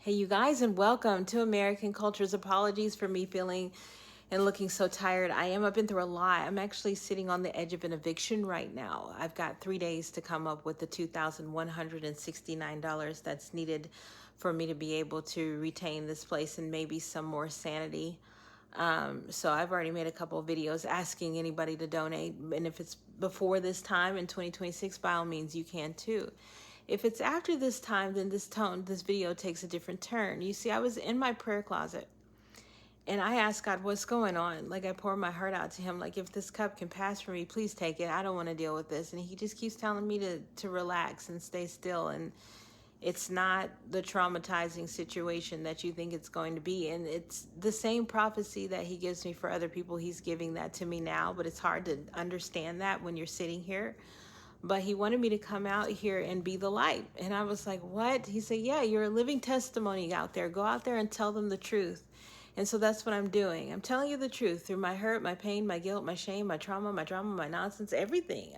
Hey, you guys, and welcome to American Culture's. Apologies for me feeling and looking so tired. I've been through a lot. I'm actually sitting on the edge of an eviction right now. I've got 3 days to come up with the $2,169 that's needed for me to be able to retain this place and maybe some more sanity. So I've already made a couple of videos asking anybody to donate. And if it's before this time in 2026, by all means, you can too. If it's after this time, then this video takes a different turn. You see, I was in my prayer closet and I asked God, what's going on? Like, I poured my heart out to him. Like, if this cup can pass for me, please take it. I don't want to deal with this. And he just keeps telling me to relax and stay still. And it's not the traumatizing situation that you think it's going to be. And it's the same prophecy that he gives me for other people. He's giving that to me now, but it's hard to understand that when you're sitting here. But he wanted me to come out here and be the light. And I was like, what? He said, yeah, you're a living testimony out there. Go out there and tell them the truth. And so that's what I'm doing. I'm telling you the truth through my hurt, my pain, my guilt, my shame, my trauma, my drama, my nonsense, everything.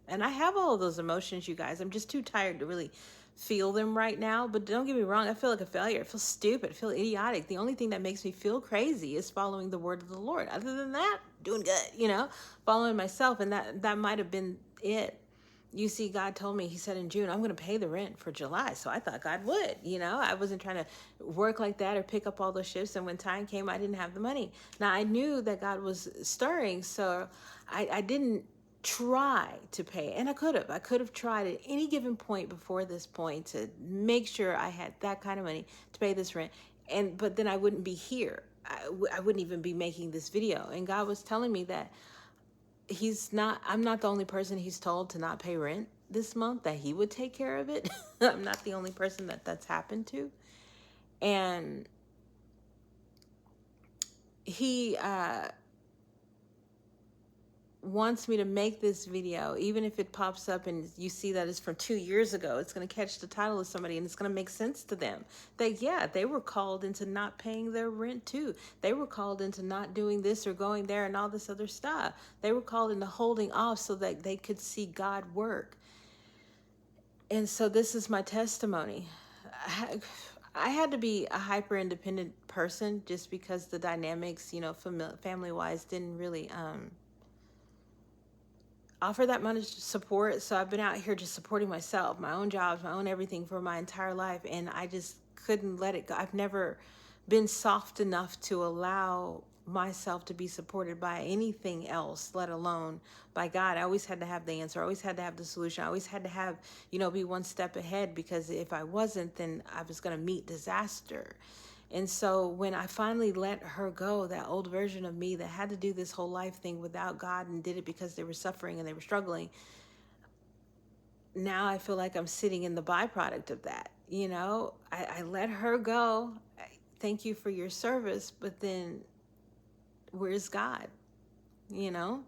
And I have all of those emotions, you guys. I'm just too tired to really feel them right now. But don't get me wrong, I feel like a failure. I feel stupid. I feel idiotic. The only thing that makes me feel crazy is following the word of the Lord. Other than that, doing good, following myself. And that might have been it. You see, God told me, he said in June, I'm going to pay the rent for July. So I thought God would, I wasn't trying to work like that or pick up all those shifts. And when time came, I didn't have the money. Now I knew that God was stirring. So I didn't try to pay. And I could have tried at any given point before this point to make sure I had that kind of money to pay this rent. But then I wouldn't be here. I wouldn't even be making this video. And God was telling me that I'm not the only person he's told to not pay rent this month, that he would take care of it. I'm not the only person that's happened to. And he wants me to make this video, even if it pops up and you see that it's from 2 years ago. It's going to catch the title of somebody and it's going to make sense to them that, yeah, they were called into not paying their rent too. They were called into not doing this or going there and all this other stuff. They were called into holding off so that they could see God work. And so this is my testimony. I had to be a hyper independent person just because the dynamics, family wise, didn't really offer that much support. So I've been out here just supporting myself, my own jobs, my own everything for my entire life. And I just couldn't let it go. I've never been soft enough to allow myself to be supported by anything else, let alone by God. I always had to have the answer. I always had to have the solution. I always had to have, be one step ahead, because if I wasn't, then I was going to meet disaster. And so when I finally let her go, that old version of me that had to do this whole life thing without God and did it because they were suffering and they were struggling, now I feel like I'm sitting in the byproduct of that. I let her go. Thank you for your service, but then where's God? And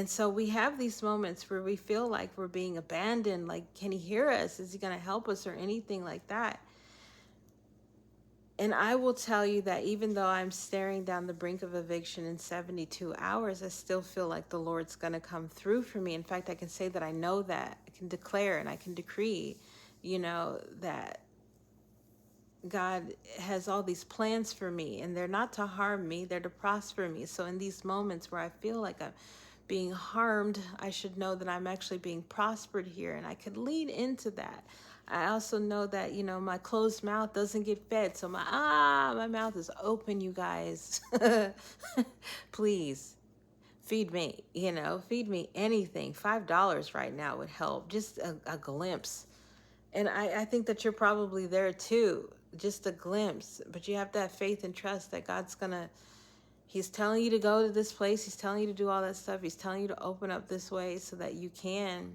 so we have these moments where we feel like we're being abandoned. Like, can he hear us? Is he going to help us or anything like that? And I will tell you that even though I'm staring down the brink of eviction in 72 hours, I still feel like the Lord's going to come through for me. In fact, I can say that I know that. I can declare and I can decree, that God has all these plans for me, and they're not to harm me, they're to prosper me. So in these moments where I feel like I'm being harmed, I should know that I'm actually being prospered here, and I could lean into that. I also know that, my closed mouth doesn't get fed. So my mouth is open, you guys. Please feed me, feed me anything. $5 right now would help. Just a glimpse. And I think that you're probably there too. Just a glimpse. But you have to have faith and trust that He's telling you to go to this place. He's telling you to do all that stuff. He's telling you to open up this way so that you can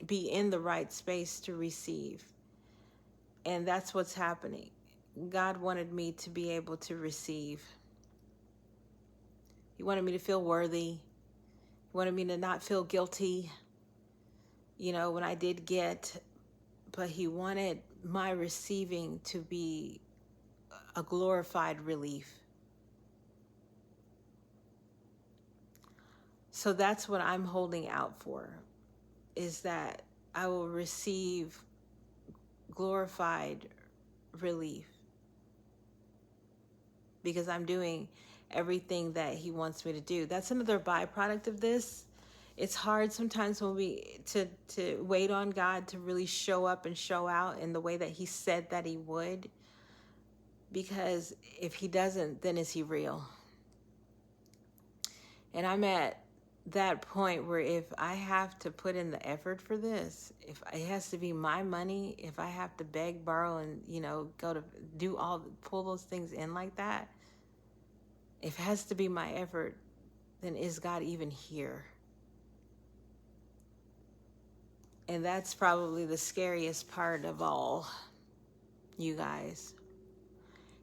be in the right space to receive. And that's what's happening. God wanted me to be able to receive. He wanted me to feel worthy. He wanted me to not feel guilty, when I did get. But he wanted my receiving to be a glorified relief. So that's what I'm holding out for, is that I will receive glorified relief, because I'm doing everything that he wants me to do. That's another byproduct of this. It's hard sometimes when we to wait on God to really show up and show out in the way that he said that he would, because if he doesn't, then is he real? And I'm at that point where if I have to put in the effort for this, if it has to be my money, if I have to beg, borrow, and go to pull those things in like that, if it has to be my effort, then is God even here? And that's probably the scariest part of all, you guys.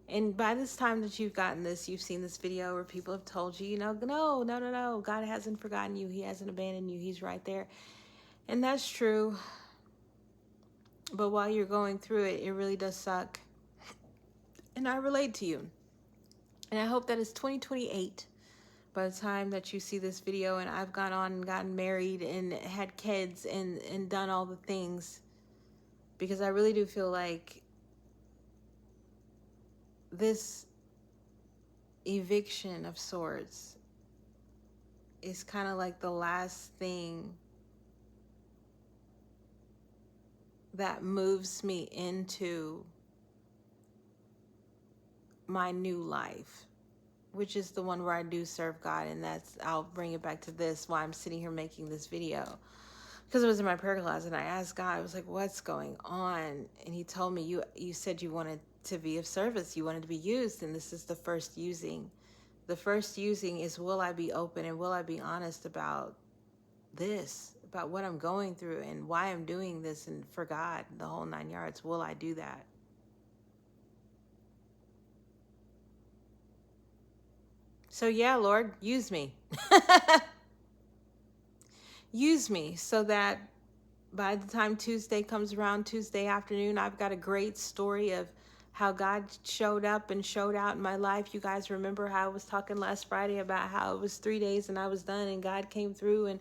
And by this time that you've gotten this, you've seen this video where people have told you, no, God hasn't forgotten you. He hasn't abandoned you. He's right there. And that's true. But while you're going through it, it really does suck. And I relate to you. And I hope that it's 2028 by the time that you see this video and I've gone on and gotten married and had kids and done all the things. Because I really do feel like this eviction of sorts is kind of like the last thing that moves me into my new life, which is the one where I do serve God. And I'll bring it back to this, why I'm sitting here making this video, because it was in my prayer closet and I asked God, I was like, what's going on? And he told me, you said you wanted to be of service, you wanted to be used, and this is the first using. The first using is, will I be open and will I be honest about this, about what I'm going through and why I'm doing this, and for God, the whole 9 yards? Will I do that? So yeah, Lord, use me. Use me so that by the time Tuesday comes around, Tuesday afternoon, I've got a great story of how God showed up and showed out in my life. You guys remember how I was talking last Friday about how it was 3 days and I was done and God came through, and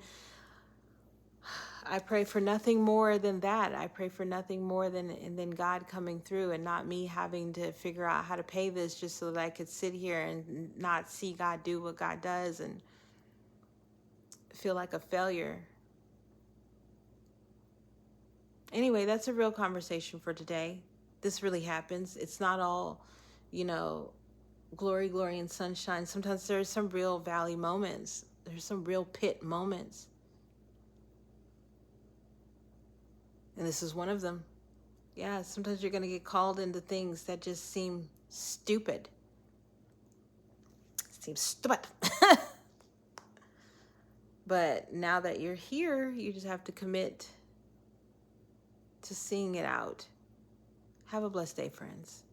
I pray for nothing more than that. I pray for nothing more than God coming through, and not me having to figure out how to pay this just so that I could sit here and not see God do what God does and feel like a failure. Anyway, that's a real conversation for today. This really happens. It's not all, glory, glory, and sunshine. Sometimes there's some real valley moments. There's some real pit moments. And this is one of them. Yeah, sometimes you're going to get called into things that just seem stupid. Seems stupid. But now that you're here, you just have to commit to seeing it out. Have a blessed day, friends.